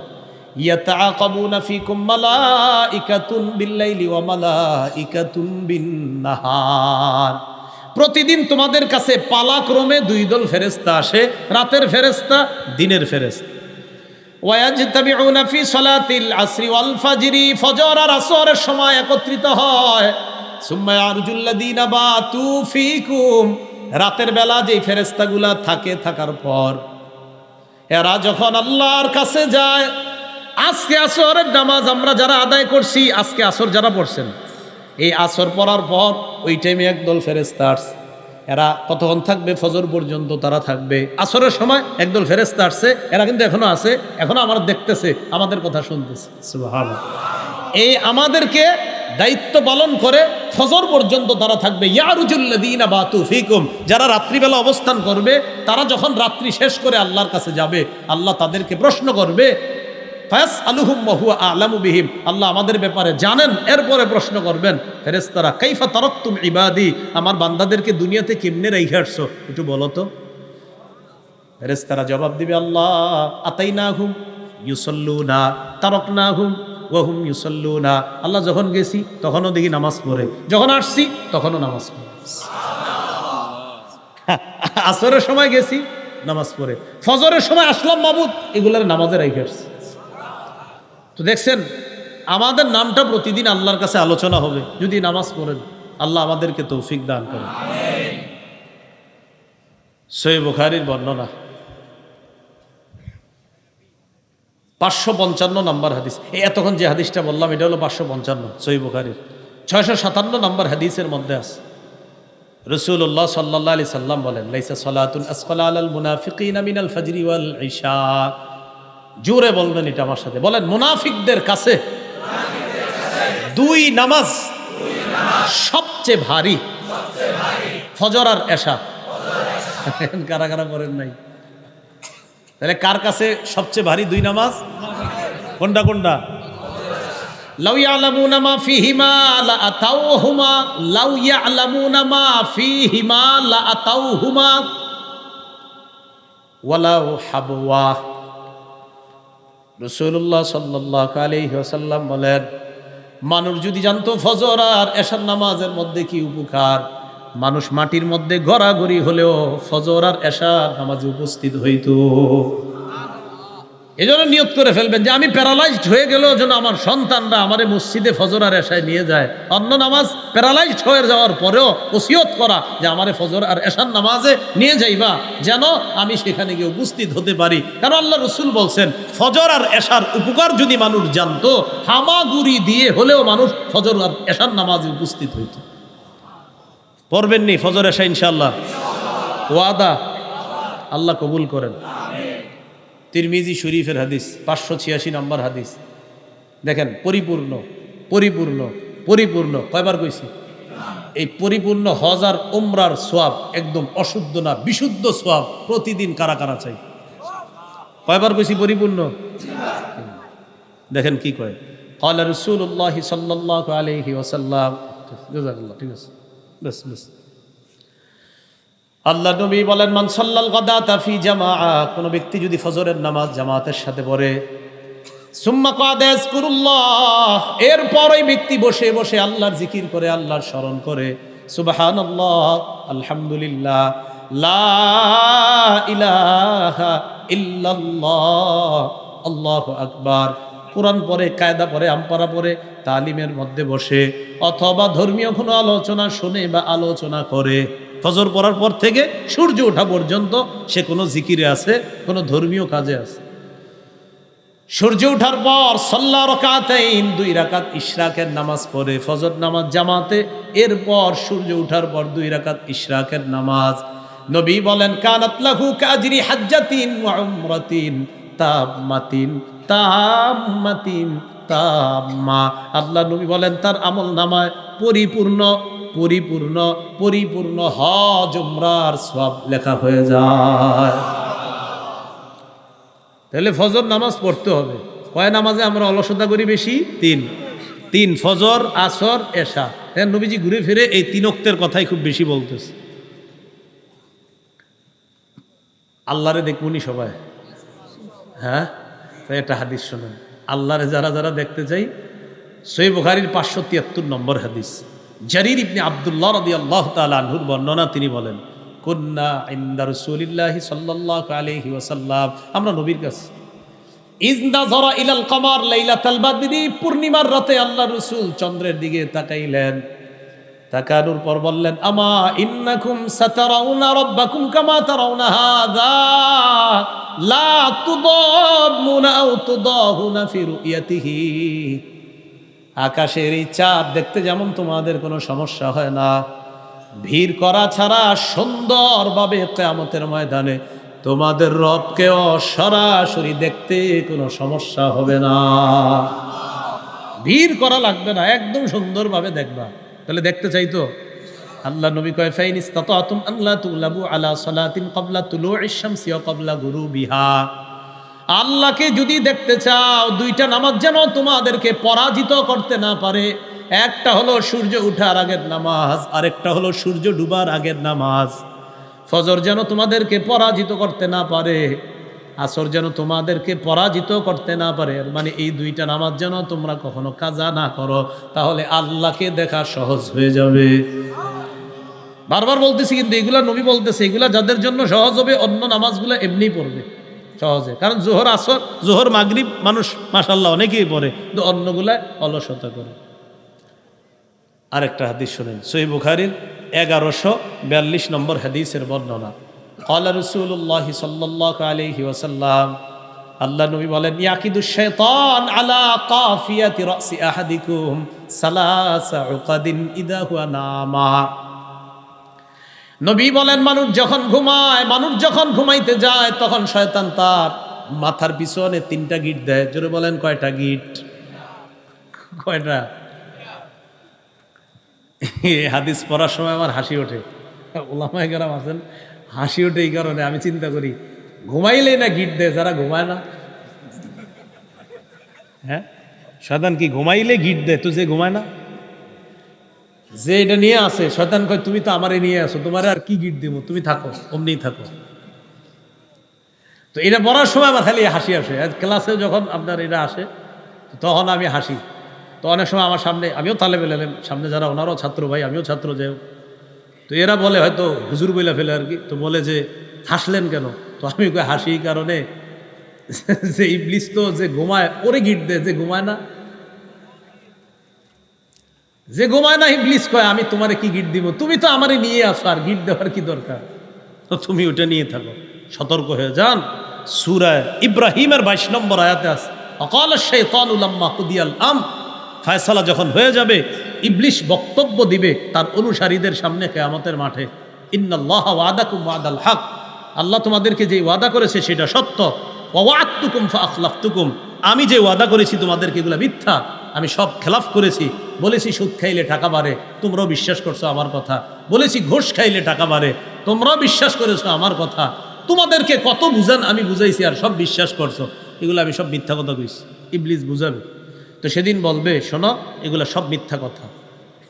ইয়াতাআকাবুনা ফীকুম মালাইকাতুন বিল্লাইলি ওয়া মালাইকাতুন বিন-নাহার। প্রতিদিন তোমাদের কাছে পালাক্রমে দুই দল ফেরেশতা আসে, রাতের ফেরেশতা, দিনের ফেরেশতা। ওয়ায়াজতাবিউনা ফি সালাতিল আসরি ওয়াল ফাজরি, ফজর আর আসরের সময় একত্রিত হয়। সুম্মা ইয়ারজুল্লাযিনা বাতু ফীকুম, রাতের বেলা যেই ফেরেশতাগুলা থাকে, থাকার পর এরা যখন আল্লাহর কাছে যায়, আজকে আসরের নামাজ আমরা যারা আদায় করছি, আজকে আসর যারা পড়ছেন, এই আসর পড়ার পর ওই টাইমে একদল ফেরেশতা আসছে। এরা কতক্ষণ থাকবে? ফজর পর্যন্ত তারা থাকবে। আসরের সময় একদল ফেরেশতা আসছে, এরা কিন্তু এখনো আছে, এখনো আমার দেখতেছে, আমাদের কথা শুনতেছে। সুবহানাল্লাহ। এই আমাদেরকে দায়িত্ব পালন করে ফজর পর্যন্ত তারা থাকবে। ইয়ারুজুল্লাযীনা বাতু ফীকুম, যারা রাত্রিবেলা অবস্থান করবে, তারা যখন রাত্রি শেষ করে আল্লাহর কাছে যাবে, আল্লাহ তাদেরকে প্রশ্ন করবে, ফায়াসআলুহুম ওয়া হুয়া আ'লামু বিহিম, আল্লাহ আমাদের ব্যাপারে জানেন, এরপরে প্রশ্ন করবেন ফেরেশতারা, কাইফা তারাকতুম ইবাদি, আমার বান্দাদেরকে দুনিয়াতে কেমনে রাইখা আসছো একটু বলো তো। ফেরেশতারা জবাব দিবে, আল্লাহ আতাইনাহুম ইউসাল্লুনা তারাকনাহুম ওয়া হুম ইউসাল্লুনা, আল্লাহ যখন গেছি তখনও দেখি নামাজ পড়ে, যখন আসছি তখনও নামাজ পড়ে। আসরের সময় গেছি নামাজ পড়ে, ফজরের সময় আসলাম মাবুদ, এগুলার নামাজে রাইখে আসছি। তো দেখছেন আমাদের নামটা প্রতিদিন আল্লাহর কাছে আলোচনা হবে যদি নামাজ পড়েন। আল্লাহ আমাদেরকে তৌফিক দান করেন। সহিহ বুখারীর বর্ণনা 555 নম্বর হাদিস। এতক্ষণ যে হাদিসটা বললাম এটা হলো 555 সহিহ বুখারীর 657 নম্বর হাদিসের মধ্যে আছে। রাসূলুল্লাহ সাল্লাল্লাহু আলাইহি সাল্লাম বলেন, লাইসা সালাতুন আসকালা আলাল মুনাফিকিনা মিনাল ফাজরি ওয়াল ইশা। জোরে বলবেন এটা আমার সাথে, বলেন মুনাফিকদের কাছে দুই নামাজ সবচেয়ে ভারী, ফজর আর এশা। কারা কারা পড়েন নাই? তাহলে কার কাছে সবচেয়ে ভারী দুই নামাজ? কোনটা কোনটা? লাউ ইয়ালামুনা মা ফীহিমা লা আতাউহুমা, লাউ ইয়ালামুনা মা ফীহিমা লা আতাউহুমা ওয়ালাউ হাবওয়া। রাসূলুল্লাহ সাল্লাল্লাহু আলাইহি ওয়াসাল্লাম বলেন, মানুষ যদি জানতো ফজর আর এশার নামাজের মধ্যে কি উপকার, মানুষ মাটির মধ্যে গড়াগড়ি হলেও ফজর আর এশার নামাজে উপস্থিত হইতো। এজন্য নিয়ত করে ফেলবেন যে আমি প্যারালাইজড হয়ে গেলেও যেন আমার সন্তানরা আমারে মসজিদে ফজর আর এশায় নিয়ে যায়। অন্য নামাজ প্যারালাইজড হয়ে যাওয়ার পরেও ওসিয়ত করা যে আমারে ফজর আর এশার নামাজে নিয়ে যাইবা, যেন আমি সেখানে গিয়ে উপস্থিত হতে পারি। কারণ আল্লাহ রসুল বলছেন ফজর আর এশার উপকার যদি মানুষ জানতো, হামাগুড়ি দিয়ে হলেও মানুষ ফজর আর এশার নামাজে উপস্থিত হইত। পড়বেন নি ফজর এশা ইনশাআল্লাহ? ওয়াদা, আল্লাহ কবুল করেন। তিরমিজি শরীফের হাদিস 586 নম্বর হাদিস। দেখেন পরিপূর্ণ পরিপূর্ণ পরিপূর্ণ, কয়বার কইছি? এই পরিপূর্ণ হজ আর উমরার সোয়াব, একদম অশুদ্ধ না বিশুদ্ধ সোয়াব প্রতিদিন কারা কারা চাই? কয়বার কইছি পরিপূর্ণ? দেখেন কি কয়, ক্বালা রাসূলুল্লাহ সাল্লাল্লাহু আলাইহি ওয়াসাল্লাম, জাযাকাল্লাহ, ঠিক আছে, বাস বাস। আল্লাহ নবী বলেন, মান সাল্লাল গাদাতা ফি জামাআ, কোন ব্যক্তি যদি ফজরের নামাজ জামাতের সাথে পড়ে, সুম্মা ক্বাদা ইয়াজকুরুল্লাহ, এরপর ওই ব্যক্তি বসে বসে আল্লাহর জিকির করে, আল্লাহর স্মরণ করে, সুবহানাল্লাহ, আলহামদুলিল্লাহ, লা ইলাহা ইল্লাল্লাহ, আল্লাহু আকবার, কোরআন পড়ে, কায়দা পড়ে, আমপারা পড়ে, তালিমের মধ্যে বসে, অথবা ধর্মীয় কোনো আলোচনা শুনে বা আলোচনা করে, ফজর পড়ার পর থেকে সূর্য ওঠা পর্যন্ত সে কোনো জিকিরে আছে, কোনো ধর্মীয় কাজে আছে। সূর্য ওঠার পর সাল্লা রাকাতাইন, 2 রাকাত ইশরাকের নামাজ পড়ে, ফজর নামাজ জামাতে, এরপর সূর্য ওঠার পর 2 রাকাত ইশরাকের নামাজ। নবী বলেন, কানাত লাহু কাজরি হাজ্জাতিন ওয়া উমরাতিন তাম্মাতিন তাম্মাতিন তাম্মা। আল্লাহ নবী বলেন তার আমল নামায় পরিপূর্ণ পরিপূর্ণ পরিপূর্ণ হজ উমরার সওয়াব লেখা হয়ে যায়। তাহলে ফজর নামাজ পড়তে হবে। কয় নামাজে আমরা অলসতা করি বেশি? তিন, ফজর, আসর, এশা। নবীজি ঘুরে ফিরে এই 3 ওয়াক্তের কথাই খুব বেশি বলতেছে। আল্লাহরে দেখবনি সবাই, হ্যাঁ? তাই একটা হাদিস শোনেন, আল্লাহরে যারা যারা দেখতে চাই, সহিহ বুখারীর 573 নম্বর হাদিস, জারির ইবনে আব্দুল্লাহ রাদিয়াল্লাহু তাআলা আনহুর বর্ণনা, তিনি বলেন, কুন্না ইনদা রাসূলিল্লাহি সাল্লাল্লাহু আলাইহি ওয়াসাল্লাম, আমরা নবীর কাছে, ইজ নাযারা ইলাল কমার লাইলাতাল বাদরি, পূর্ণিমার রাতে আল্লাহ রাসূল চন্দ্রের দিকে তাকাইলেন, তাকানোর পর বললেন, আমা ইন্নাকুম সাতারাউনা রাব্বাকুম কামা তারাউনা হাযা লা তুদাম্মুনা আও তুদাহুনা ফি রুয়াতিহি। আকাশের এই চাঁদ দেখতে যেমন তোমাদের কোনো সমস্যা হয় না, ভিড় করা ছাড়া সুন্দরভাবে কিয়ামতের ময়দানে তোমাদের রবকেও সরাসরি দেখতে কোনো সমস্যা হবে না। ভিড় করা লাগবে না, একদম সুন্দরভাবে দেখবা। তাহলে দেখতে চাইতো আল্লাহ নবী কয়, ফাইন ইসতাতাতুম আল্লা তুলাবু আলা সালাতিন ক্বাবলা তুলুইশ শামসি ওয়া ক্বাবলা গুরুবিহা, আল্লাহকে যদি দেখতে চাও 2টা নামাজ যেন তোমাদেরকে পরাজিত করতে না পারে। একটা হলো সূর্য ওঠার আগের নামাজ, আরেকটা হলো সূর্য ডুবার আগের নামাজ। ফজর যেন তোমাদেরকে পরাজিত করতে না পারে, আসর যেন তোমাদেরকে পরাজিত করতে না পারে। মানে এই 2টা নামাজ যেন তোমরা কখনো কাজা না করো, তাহলে আল্লাহকে দেখা সহজ হয়ে যাবে। বারবার বলতেছি, কিন্তু এগুলা নবী বলতেছে এগুলা যাদের জন্য সহজ হবে, অন্য নামাজগুলো এমনি পড়বে সহজে। কারণ জোহর আসর, জোহর মাগরিব মানুষ মাশাআল্লাহ অনেকেই পড়ে, কিন্তু অন্যগুলা অলসতা করে। আরেকটা হাদিস শুনেন, সহিহ বুখারীর 1142 নম্বর হাদিসের বর্ণনা। ক্বালা রাসূলুল্লাহ সাল্লাল্লাহু আলাইহি ওয়াসাল্লাম, আল্লাহ নবী বলেন, ইয়াকিদুশ শাইতান আলা কাফিয়াতি রাসি আহাদিকুম সালাসা উকাদিন ইদা হুয়া নামা। নবী বলেন, মানুষ যখন ঘুমায়, মানুষ যখন ঘুমাইতে যায়, তখন শয়তান তার মাথার পিছনে 3টা গিট দেয়। জোরে বলেন, কয়টা গিট? কয়টা? এই হাদিস পড়ার সময় আমার হাসি ওঠে। ওলামায়ে কেরাম আছেন, হাসি ওঠে এই কারণে, আমি চিন্তা করি ঘুমাইলেই না গিট দেয় যারা ঘুমায় না। হ্যাঁ, শয়তান কি ঘুমাইলে গিট দেয়? তো যে ঘুমায় না, যে এটা নিয়ে আসে, শয়তান কয় তুমি তো আমারে নিয়ে আসো, তোমার আর কি গিট দিব, তুমি থাকো, অমনি থাকো। তো এটা পড়ার সময় আমার খালি হাসি আসে। ক্লাসে যখন আপনার এটা আসে তখন আমি হাসি। তো অনেক সময় আমার সামনে, আমিও তালেবে এলেম, সামনে যারা ওনারাও ছাত্র ভাই, আমিও ছাত্র যাই, তো এরা বলে হয়তো হুজুর বইলা ফেলে আর কি, তো বলে যে হাসলেন কেন? তো আমি কই হাসি এই কারণে যে ইবলিস তো যে ঘুমায় ওরে গিট দেয়, যে ঘুমায় না, যে ঘুমায় না ইবলিস কয় আমি তোমারে কি গিট দিব, তুমি তো আমারে নিয়ে আসো, আর গিট দেওয়ার কি দরকার, তো তুমি ওটা নিয়ে থাকো। সতর্ক হয়ে যান। সূরা ইব্রাহিমের 22 নম্বর আয়াতে আছে, অকাল শাইতানু লাম্মা কুদিয়াল আমর, ফয়সালা যখন হয়ে যাবে, ইবলিস বক্তব্য দিবে তার অনুসারীদের সামনে কিয়ামতের মাঠে, ইন্নাল্লাহা ওয়াদাকুম ওয়াদাল হক, আল্লাহ তোমাদেরকে যে ওয়াদা করেছে সেটা সত্য, ওয়া ওয়া'আদতুকুম ফাআখলাফতুকুম, আমি যে ওয়াদা করেছি তোমাদেরকে এগুলো মিথ্যা, আমি সব খেলাফ করেছি। বলেছি সুদ খাইলে টাকা বাড়ে, তোমরাও বিশ্বাস করছো আমার কথা। বলেছি ঘুষ খাইলে টাকা বাড়ে, তোমরাও বিশ্বাস করেছো আমার কথা। তোমাদেরকে কত বুঝান আমি বুঝাইছি, আর সব বিশ্বাস করছো। এগুলো আমি সব মিথ্যা কথা কইছি। ইবলিস বুঝাবে, তো সেদিন বলবে শোনো এগুলো সব মিথ্যা কথা।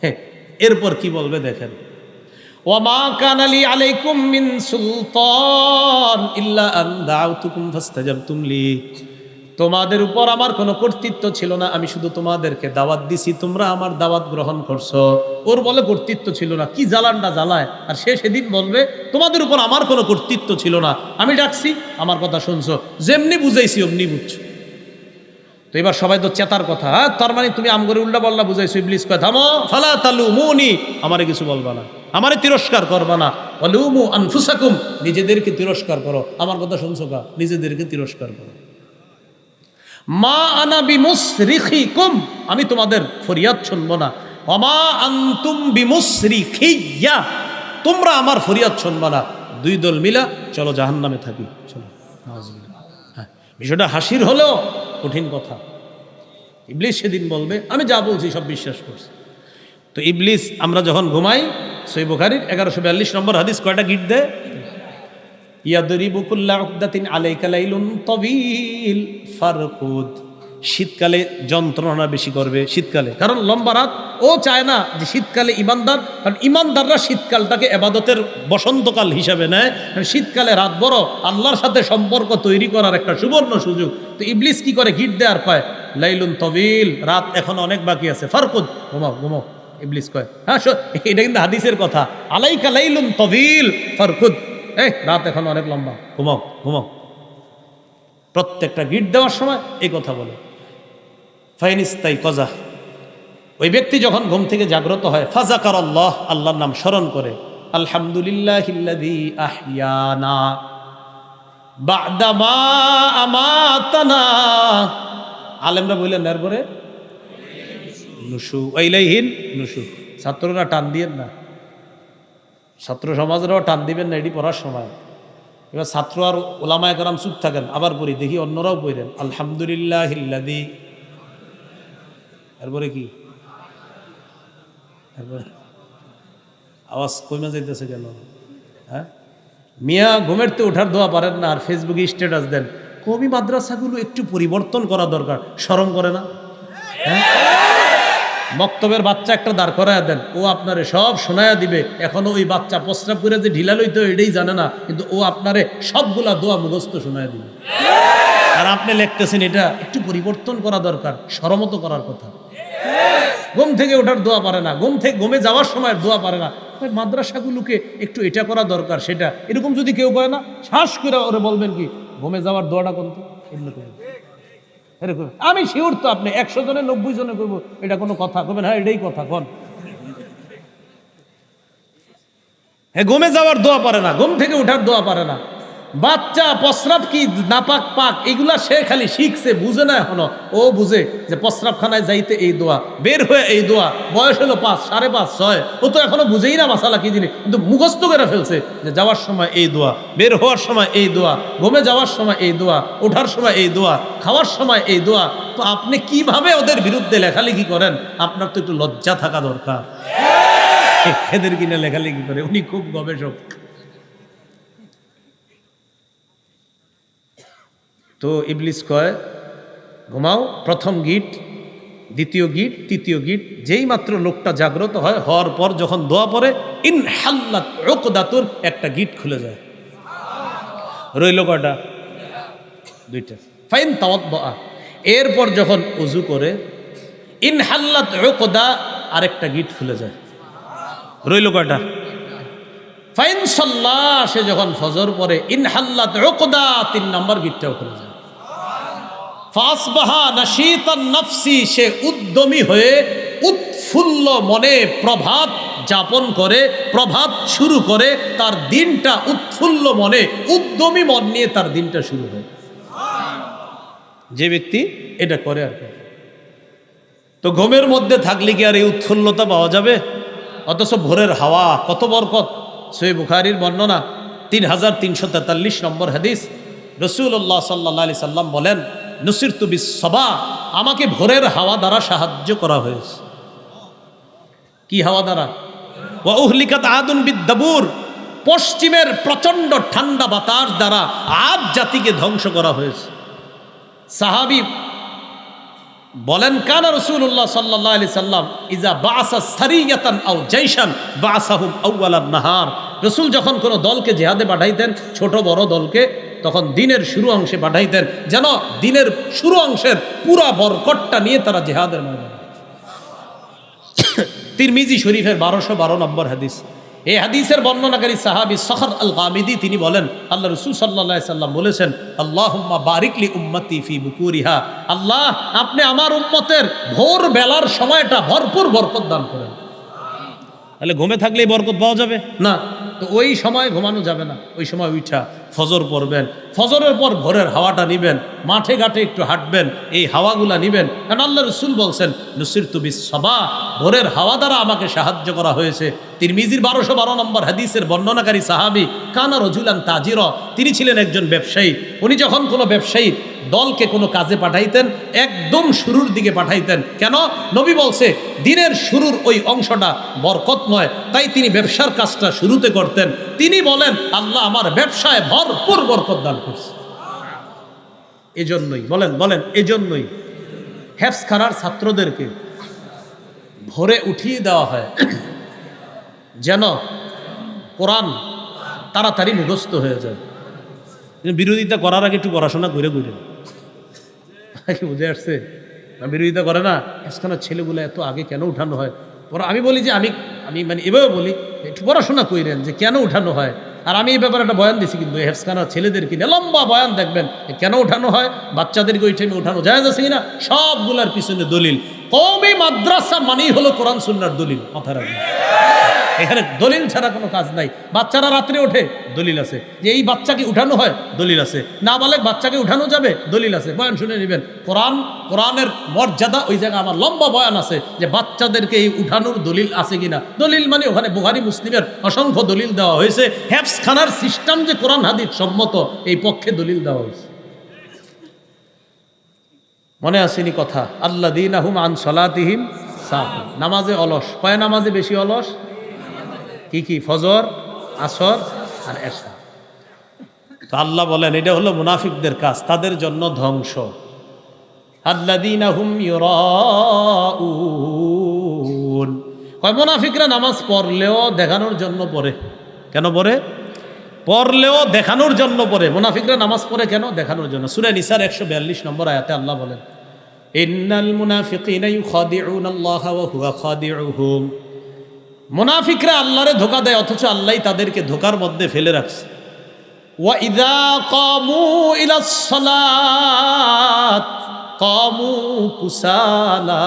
হ্যাঁ, এরপর কি বলবে দেখেন, ওয়ামা কানা লি আলাইকুম মিন সুলতান ইল্লা আন দাউতুকুম ফাস্তাজাবতুম লি, তোমাদের উপর আমার কোনো কর্তৃত্ব ছিল না, আমি শুধু তোমাদেরকে দাওয়াত দিছি, তোমরা আমার দাওয়াত গ্রহণ করছো। ওর বলে কর্তৃত্ব ছিল না, কি জ্বালানটা জ্বালায়। আর সে সেদিন বলবে তোমাদের উপর আমার কোনো কর্তৃত্ব ছিল না, আমি ডাকছি, আমার কথা শুনছো, যেমনি বুঝাইছি অমনি বুঝছো। তো এবার সবাই তো চেতার কথা, তার মানে তুমি আমগরে উল্টা পাল্টা বুঝাইছো। ইবলিস কয় থামো, ফালা তালুমুনি, আমারে কিছু বলবা না, আমারে তিরস্কার করবা না, ওয়ালুমু আনফুসাকুম, নিজেদেরকে তিরস্কার করো। আমার কথা শুনছো কা? নিজেদেরকে তিরস্কার করো। মা আনা বিমুসরিখিকুম, আমি তোমাদের ফরিয়াদ শুনবো না। ওমা আনতুম বিমুসরিখিয়া, তোমরা আমার ফরিয়াদ শুনবা না। দুই দল মিলা চলো জাহান্নামে থাকি, চলো। হ্যাঁ, বিষয়টা হাসির হলেও কঠিন কথা। ইবলিস সেদিন বলবে আমি যা বলছি সব বিশ্বাস করছি। তো ইবলিস, আমরা যখন ঘুমাই, সহিহ বুখারীর 1142 নম্বর হাদিস, কয়টা গিট দেয়? ইয়াদরিবু কুল্লা উকদাতিন আলাইকা লাইলুন তাওয়ীল ফারকুদ, শীতকালে যন্ত্রণা বেশি করবে শীতকালে, কারণ লম্বা রাত। ও চায় না যে শীতকালে ইমানদার, কারণ ইমানদাররা শীতকালটাকে ইবাদতের বসন্তকাল হিসাবে নেয়, কারণ শীতকালে রাত বড়, আল্লাহর সাথে সম্পর্ক তৈরি করার একটা সুবর্ণ সুযোগ। তো ইবলিস কি করে? গিট দেয়ার পায়, লাইলুন তাওয়ীল, রাত এখন অনেক বাকি আছে, ফারকুদ, ঘুমাও ঘুমাও। ইবলিস কয় হ্যাঁ, এটা কিন্তু হাদিসের কথা, আলাইকা লাইলুন তাওয়ীল ফারকুদ, এই রাত এখন অনেক লম্বা, ঘুমাও ঘুমাও। প্রত্যেকটা গিট দেওয়ার সময় এই কথা বলে। ফাইনিস্তাই কজা, ওই ব্যক্তি যখন ঘুম থেকে জাগ্রত হয়, ফাজাকার আল্লাহ, আল্লাহর নাম স্মরণ করে, আলহামদুলিল্লাহিল্লাযী আহইয়ানা বা'দা মা আমাতানা, আলেমরা বললেন এরপরে নুশু ইলাইহিন নুশু। ছাত্ররা টান দিয়েন না, ছাত্র সমাজরাও টান দিবেন না, এটি পড়ার সময়। এবার ছাত্র আর ওলামায়ে কেরাম চুপ থাকেন, আবার পড়ি, দেখি অন্যরাও পড়েন আলহামদুলিল্লাহিল্লাযী, এরপরে কি? এরপরে আওয়াজ কইমা যাইতেছে কেন? হ্যাঁ, মিয়া ঘুমের তো ওঠার দোয়া পারেন না, আর ফেসবুকে স্ট্যাটাস দেন। কবি মাদ্রাসাগুলো একটু পরিবর্তন করা দরকার, শরম করে না? হ্যাঁ, মক্তবের বাচ্চা একটা দাঁড় করায় দেন, ও আপনারে সব শোনায়া দিবে। এখনো ওই বাচ্চা প্রস্রাব করে যে ঢিলা লইতো এটাই জানে না, কিন্তু ও আপনারে সবগুলা দোয়া মুখস্থ শোনায়া দিবে। আর আপনি লিখতেছেন এটা একটু পরিবর্তন করা দরকার, শরমত করার কথা। ঘুম থেকে ওঠার দোয়া পারে না, ঘুমে যাওয়ার সময় দোয়া পারে না, মাদ্রাসাগুলোকে একটু এটা করা দরকার সেটা, এরকম যদি কেউ করে না, শ্বাস করে ওরে বলবেন কি ঘুমে যাওয়ার দোয়াটা কোন তো এরকম। আমি শিওর তো আপনি 100 জনে 90 জনে করবো এটা কোনো কথা, করবেন হ্যাঁ এটাই কথা কন। হ্যাঁ, ঘুমে যাওয়ার দোয়া পারে না, ঘুম থেকে উঠার দোয়া পারে না। বাচ্চা প্রস্রাব কি নাপাক পাক এগুলা সে খালি শিখছে, বুঝে না এখনো। ও বুঝে যে প্রস্রাবখানায় যাইতে এই দোয়া, বের হয়ে এই দোয়া, বয়স হলো 5, 5.5, 6, ও তো এখনো বুঝেই না মাসালা কি জিনিস, কিন্তু মুখস্থ করে ফেলছে যে যাওয়ার সময় এই দোয়া, বের হওয়ার সময় এই দোয়া, ঘুমে যাওয়ার সময় এই দোয়া, ওঠার সময় এই দোয়া, খাওয়ার সময় এই দোয়া। তো আপনি কিভাবে ওদের বিরুদ্ধে লেখালেখি করেন? আপনার তো একটু লজ্জা থাকা দরকার। এদের কিনা লেখালেখি করে, উনি খুব গবেষক। তো ইবলিস কয় ঘুমাও, প্রথম গিট, দ্বিতীয় গিট, তৃতীয় গিট। যেই মাত্র লোকটা জাগ্রত হয়, হওয়ার পর যখন দোয়া পড়ে ইনহাল্লাত উকদাতুন, একটা গিট খুলে যায়। রইল কয়টা? 2টা। ফাইন তাওয়াদ্দা, এরপর যখন ওযু করে ইনহাল্লাত উকদা, আরেকটা গিট খুলে যায়। রইল কয়টা? ফাইন সাল্লাহ, সে যখন ফজর পড়ে ইনহাল্লাত উকদা, 3 নম্বর গিটটাও খুলে যায়। ফাসবাহা নাশীতান নাফসি, সে উদ্যমী হয়ে উৎফুল্ল মনে প্রভাত যাপন করে, প্রভাত শুরু করে, তার দিনটা উৎফুল্ল মনে, উদ্যমী মন নিয়ে তার দিনটা শুরু হয়। যে ব্যক্তি এটা করে আর কি। তো ঘুমের মধ্যে থাকলে কি আর এই উৎফুল্লতা পাওয়া যাবে? অথচ ভোরের হাওয়া কত বরকত। সহিহ বুখারীর বর্ণনা 3343 নম্বর হাদিস, রাসূলুল্লাহ সাল্লাল্লাহু আলাইহি সাল্লাম বলেন নুসিরতু বিস-সাবা, আমাকে ভোরের হাওয়া দ্বারা সাহায্য করা হয়েছে। কি হাওয়া দ্বারা? ওয়া উহলিকাত আদুন বিদ-দাবুর, পশ্চিমের প্রচন্ড ঠান্ডা বাতাস দ্বারা আদ জাতিকে ধ্বংস করা হয়েছে। সাহাবী বলেন কানা রাসূলুল্লাহ সাল্লাল্লাহু আলাইহি সাল্লাম ইজা বাআসা সারিয়াতান আও জাইশান বাআসাহুম আউয়ালান নাহার, রাসূল যখন কোনো দলকে জিহাদে পাঠাইতেন, ছোট বড় দলকে, তখন দিনের শুরু অংশে পাঠাইতেন, যেন দিনের শুরু অংশের পুরা বরকতটা নিয়ে তারা জিহাদের ময়দানে। তিরমিজি শরীফের 1212 নম্বর হাদিস। এই হাদিসের বর্ণনাকারী সাহাবী সখর আল গামিদি তিনি বলেন আল্লাহ রাসূল সাল্লাল্লাহু আলাইহি সাল্লাম বলেছেন আল্লাহুম্মা বারিক লি উম্মতি ফি বুকুরিহা, আল্লাহ আপনি আমার উম্মতের ভোর বেলার সময়টা ভরপুর বরকত দান করেন। তাহলে ঘুমে থাকলেই বরকত পাওয়া যাবে না? তো ওই সময় ঘুমানো যাবে না, ওই সময় উঠা ফজর পড়বেন, ফজরের পর ভোরের হাওয়াটা নিবেন, মাঠে ঘাটে একটু হাঁটবেন, এই হাওয়াগুলা নিবেন। কারণ আল্লাহ রাসূল বলছেন নুসিরতু বিস-সাবা, ভোরের হাওয়া দ্বারা আমাকে সাহায্য করা হয়েছে। তিরমিজির 1212 নম্বর হাদিসের বর্ণনাকারী সাহাবী কানা রাজুলান তাজিরা, তিনি ছিলেন একজন ব্যবসায়ী। উনি যখন কোনো ব্যবসায়ী দলকে কোনো কাজে পাঠাইতেন, একদম শুরুর দিকে পাঠাইতেন। কেন? নবী বলছে দিনের শুরুর ওই অংশটা বরকতময়, তাই তিনি ব্যবসার কাজটা শুরুতে করতেন। তিনি বলেন আল্লাহ আমার ব্যবসায় ভরপুর বরকত দান করছে। এজন্যই বলেন এজন্যই হেফজখানার ছাত্রদেরকে ভোরে উঠিয়ে দেওয়া হয় যেন কোরআন তাড়াতাড়ি মুখস্থ হয়ে যায়। বিরোধিতা করার আগে একটু পড়াশোনা করে বুঝে আসছে না? বিরোধিতা করে না, হেফজখানার ছেলেগুলো এত আগে কেন উঠানো হয়? আমি বলি যে আমি মানে এভাবে বলি একটু পড়াশোনা কইরেন যে কেন উঠানো হয়। আর আমি এই ব্যাপারে একটা বয়ান দিছি, কিন্তু হেফজখানার ছেলেদের কিনে লম্বা বয়ান দেখবেন কেন উঠানো হয়, বাচ্চাদেরকে ওই টাইমে উঠানো যায় আছে কিনা, সবগুলার পিছনে দলিল। কওমি মাদ্রাসা মানেই হলো কোরআন সুন্নাহর দলিল, মাথায় রাখবেন। এখানে দলিল ছাড়া কোনো কাজ নাই। বাচ্চারা রাত্রে ওঠে, দলিল আছে। যে এই বাচ্চাকে উঠানো হয়, দলিল আছে। নাবালেগ বাচ্চাকে উঠানো যাবে, দলিল আছে। বয়ান শুনে নেবেন। কোরআনের মর্যাদা ওই জায়গায় আমার লম্বা বয়ান আছে যে বাচ্চাদেরকে এই উঠানোর দলিল আছে কিনা। দলিল মানে ওখানে বুখারী মুসলিমের অসংখ্য দলিল দেওয়া হয়েছে। হেফজখানার সিস্টেম যে কোরআন হাদিস সম্মত, এই পক্ষে দলিল দেওয়া হয়েছে। মনে আসেনি কথা? আল্লাযীনাহুম আন সলাতিহিম সাহুন, নামাজে অলস। কয় নামাজে বেশি অলস? কি? ফজর, আসর আর এশা। তো আল্লাহ বলেন এটা হলো মুনাফিকদের কাজ, তাদের জন্য ধ্বংস। আল্লাযীনাহুম ইউরাউন, কয় মুনাফিকরা নামাজ পড়লেও দেখানোর জন্য পড়ে। কেন পড়ে? পড়লেও দেখানোর জন্য পড়ে। মুনাফিকরা নামাজ পড়ে কেন? দেখানোর জন্য। সূরা নিসার 142 নম্বর আয়াতে আল্লাহ বলেন ইন্নাল মুনাফিকিনা ইউখাদিউনাল্লাহা ওয়া হুয়া খাদিউহুম মুনাফিকরা আল্লাহরে ধোঁকা দেয়, অথচ আল্লাহ তাদেরকে ধোঁকার মধ্যে ফেলে রাখছে। ওয়া ইযা কামু ইলাস সালাত কামু কুসালা,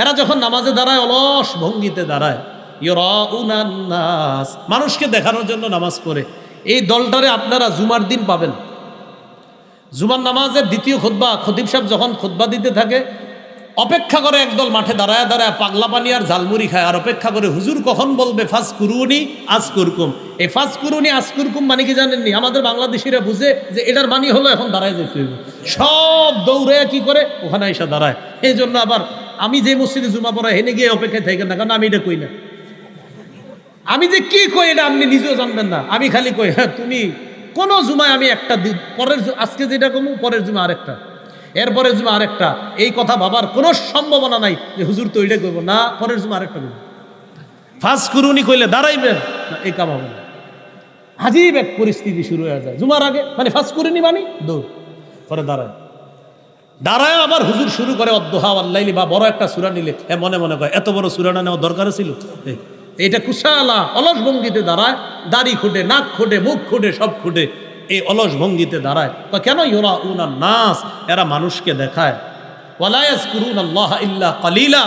এরা যখন নামাজে দাঁড়ায় অলস ভঙ্গিতে দাঁড়ায়। ইউরাউনান নাস, মানুষকে দেখানোর জন্য নামাজ পড়ে। এই দলটারে আপনারা জুমার দিন পাবেন। জুমার নামাজের দ্বিতীয় খুতবা খতিব সাহেব যখন খুতবা দিতে থাকে, অপেক্ষা করে একদল মাঠে দাঁড়ায় দাঁড়ায় পাগলা পানি আর ঝালমুড়ি খায়, আর অপেক্ষা করে হুজুর কখন বলবে ফাজকুরুনি আজকুরকুম। এই ফাজকুরুনি আজকুরকুম মানে কি জানেননি? আমাদের বাংলাদেশিরা বুঝে যে এটার মানি হলো এখন দাঁড়ায় যেতে হবে, সব দৌড়ে কি করে ওখানে এসে দাঁড়ায়। এই জন্য আবার আমি যে মসজিদে জুমা পড়া হেনে গিয়ে অপেক্ষায় থাকেন না, কারণ আমি এটা কই না। আমি যে কি কই এটা আপনি নিজেও জানবেন না। আমি খালি কই হ্যাঁ তুমি কোনো জুমায় আমি একটা পরের আজকে যেটা কমু পরের জুমা আরেকটা, এরপরে জুমা আরেকটা, এই কথা ভাবার কোনো সম্ভাবনা নাই যে হুজুর তো ওইটা করবো না, পরের জুমা আরেকটা করবো। ফাজকুরুনি কইলে দাঁড়াইবেন না, এই কাম হবে না। আজীব এক পরিস্থিতি শুরু হয়ে যায় জুমার আগে, মানে ফাজকুরুনি মানি দৌড়, পরে দাঁড়ায় আবার হুজুর শুরু করে অদ্দোহা আল্লাইলি, বা বড় একটা সূরা নিলে মনে মনে করে এত বড় সূরাটা নেওয়া দরকার ছিল। এটা কুশালা অলস ভঙ্গিতে দাঁড়ায়, দাড়ি খুঁটে, নাক খুঁটে, মুখ খুঁটে, সব খুঁটে এই অলস ভঙ্গিতে দাঁড়ায়। কেন? ইউরাউনান নাস, এরা মানুষকে দেখায়। ওয়ালা ইয়াজকুরুনাল্লাহ ইল্লা কালিলা,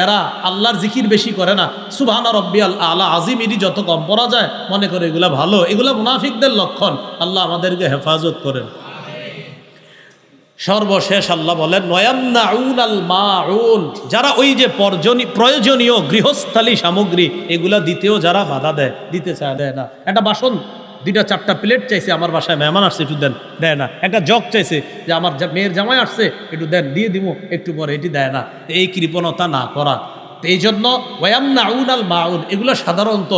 এরা আল্লাহর জিকির বেশি করে না। সুবহানা রাব্বিয়াল আলা আজিম এটি যত কম পড়া যায় মনে করে এগুলা ভালো। এগুলা মুনাফিকদের লক্ষণ। আল্লাহ আমাদেরকে হেফাজত করেন। সর্বশেষ আল্লাহ বলেন ওয়ায়ামনাউনাল মাউন, যারা ওই যে প্রয়োজনীয় গৃহস্থালী সামগ্রী এগুলা দিতেও যারা বাধা দেয়, দিতে চায়, দেয় না। একটা বাসন 2-4টা প্লেট চাইছে, আমার বাসায় মেহমান আসছে একটু দেন, দেয় না। একটা জগ চাইছে যে আমার মেয়ের জামাই আসছে একটু দেন, দিয়ে দিব একটু পরে, এটি দেয় না। এই কৃপণতা না করা। তো এই জন্য ওয়ায়ামনাউনাল মাউন, এগুলো সাধারণত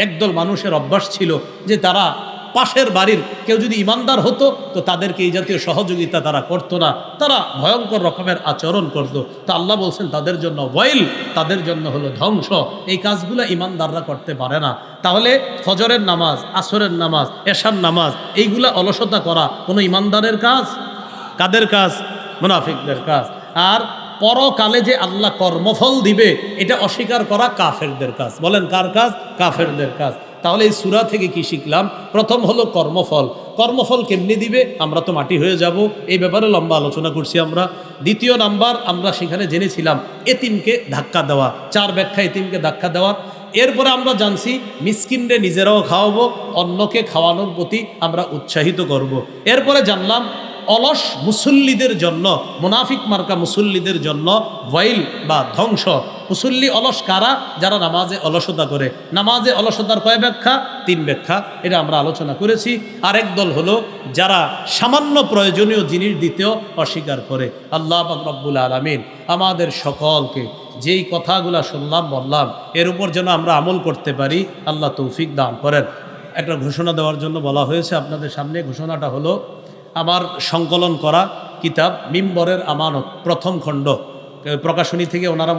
একদল মানুষের অভ্যাস ছিল যে তারা পাশের বাড়ির কেউ যদি ইমানদার হতো তো তাদেরকে এই জাতীয় সহযোগিতা তারা করতো না, তারা ভয়ঙ্কর রকমের আচরণ করতো। তো আল্লাহ বলছেন তাদের জন্য ওয়াইল, তাদের জন্য হলো ধ্বংস। এই কাজগুলো ইমানদাররা করতে পারে না। তাহলে ফজরের নামাজ, আসরের নামাজ, এশার নামাজ, এইগুলা অলসতা করা কোনো ইমানদারের কাজ? কাদের কাজ? মুনাফিকদের কাজ। আর পরকালে যে আল্লাহ কর্মফল দিবে এটা অস্বীকার করা কাফেরদের কাজ। বলেন কার কাজ? কাফেরদের কাজ। তাহলে এই সূরা থেকে কি শিখলাম? প্রথম হলো কর্মফল। কর্মফল কেমনি দিবে? আমরা তো মাটি হয়ে যাব, এই ব্যাপারে লম্বা আলোচনা করছি আমরা। দ্বিতীয় নাম্বার আমরা সেখানে জেনেছিলাম এতিমকে ধাক্কা দেওয়া, 4 ব্যাখ্যা এতিমকে ধাক্কা দেওয়া। এরপরে আমরা জানছি মিসকিনরে নিজেরাও খাওয়াবো, অন্যকে খাওয়ানোর প্রতি আমরা উৎসাহিত করব। এরপরে জানলাম অলস মুসল্লিদের জন্য, মুনাফিক মার্কা মুসল্লিদের জন্য ওয়াইল বা ধ্বংস। মুসল্লি অলস কারা? যারা নামাজে অলসতা করে। নামাজে অলসতার কয় ব্যাখ্যা? 3 ব্যাখ্যা, এটা আমরা আলোচনা করেছি। আরেক দল হলো যারা সামান্য প্রয়োজনীয় জিনিস দিতেও অস্বীকার করে। আল্লাহ পাক রব্বুল আলামিন আমাদের সকলকে যেই কথাগুলো শুনলাম বললাম এর উপর যেন আমরা আমল করতে পারি, আল্লাহ তৌফিক দান করেন। একটা ঘোষণা দেওয়ার জন্য বলা হয়েছে আপনাদের সামনে। ঘোষণাটা হলো আমার সংকলন করা কিতাব মিম্বরের আমানত প্রথম খণ্ড, প্রকাশনী থেকে ওনারা